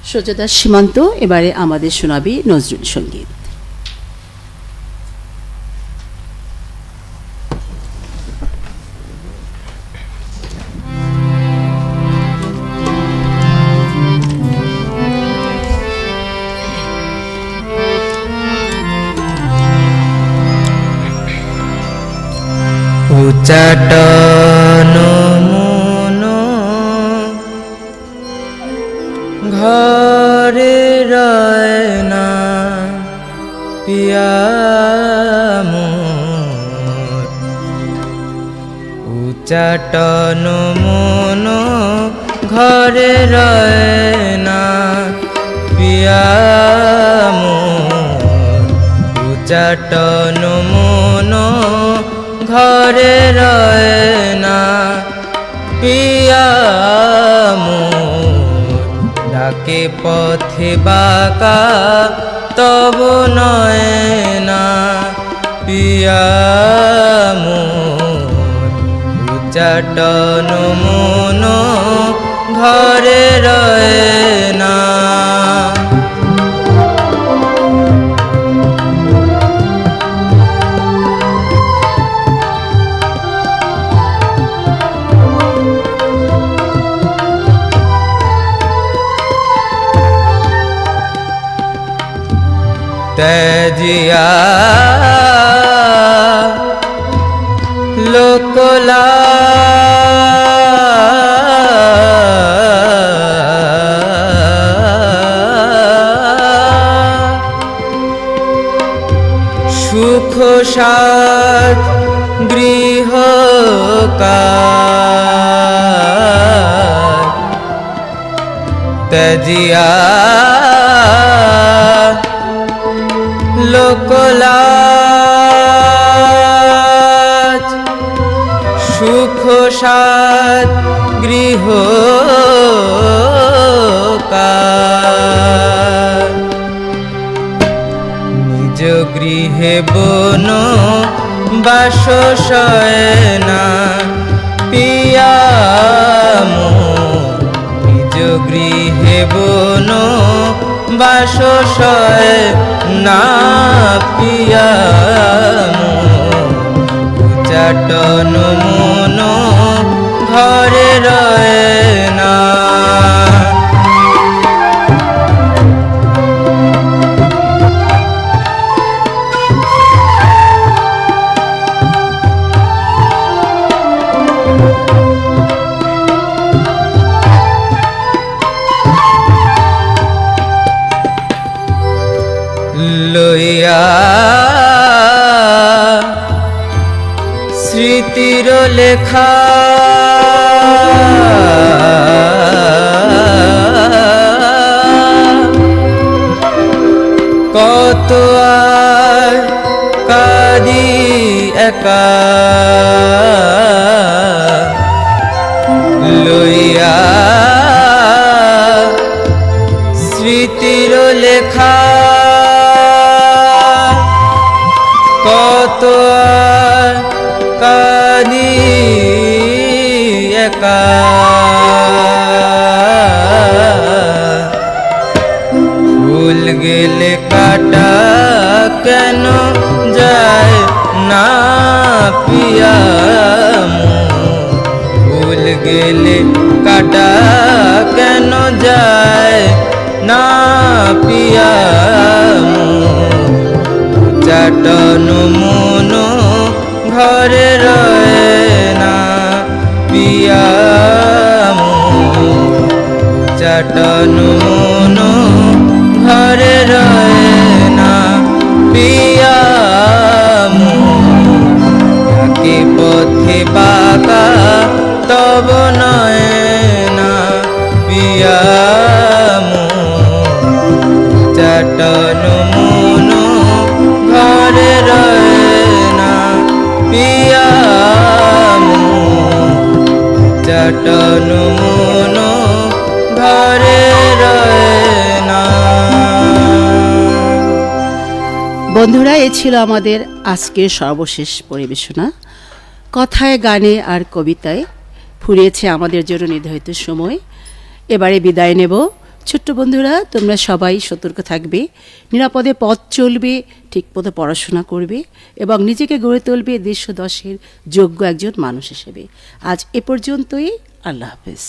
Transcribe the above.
সজ্জাদার সীমান্ত এবারে আমাদের শোনাবি নজরুল সঙ্গীত। উচাটন মন ঘরে রয় না পিয়া মোর, উচাটন মন ঘরে রয় না পিয়া মোর, উচাটন মন ঘরে রয় না পিয়া মোর, ডাকে পথে বাঁকা তব নয় না পিয়া মোর, উচাটন মন ঘরে রয় না। তেজিয়া লোকলা সুখ সাথ গৃহ তেজিয়া লোকলাজ সুখ সাথ গৃহ নিজ গৃহে বন বাস সয় না পিয়া মোর, নিজ গৃহে বন বাস সয় না পিয়া মোর, উচাটন মন ঘরে রয় না। লইয়া স্মৃতির লেখা কত আর কাঁদি একা, লইয়া স্মৃতির লেখা কত কাঁদি একা, ফুল গেলে কাটা কেন যায় না পিয়া মোর, ফুল গেলে কাটা কেন যায় না পিয়া মোর, উচাটন মন ঘরে রয় না পিয়া মোর, উচাটন মন ঘরে রয় না পিয়া মোর, ডাকে পথে বাঁকা তব নয় না পিয়া মোর, উচাটন মন ঘরে রয় না পিয়া মোর, উচাটন মন ঘরে রয় না। বন্ধুরা, এ ছিল আমাদের আজকের সর্বশেষ পরিবেশনা। কথায়, গানে আর কবিতায় ফুরিয়েছে আমাদের জন্য নির্ধারিত সময়। এবারে বিদায় নেব। ছোট্ট বন্ধুরা, তোমরা সবাই সতর্ক থাকবে, নিরাপদে পথ চলবে, ঠিকমতো পড়াশোনা করবে এবং নিজেকে গড়ে তুলবে দেশ ও দশের যোগ্য একজন মানুষ হিসেবে। আজ এ পর্যন্তই। আল্লাহ হাফেজ।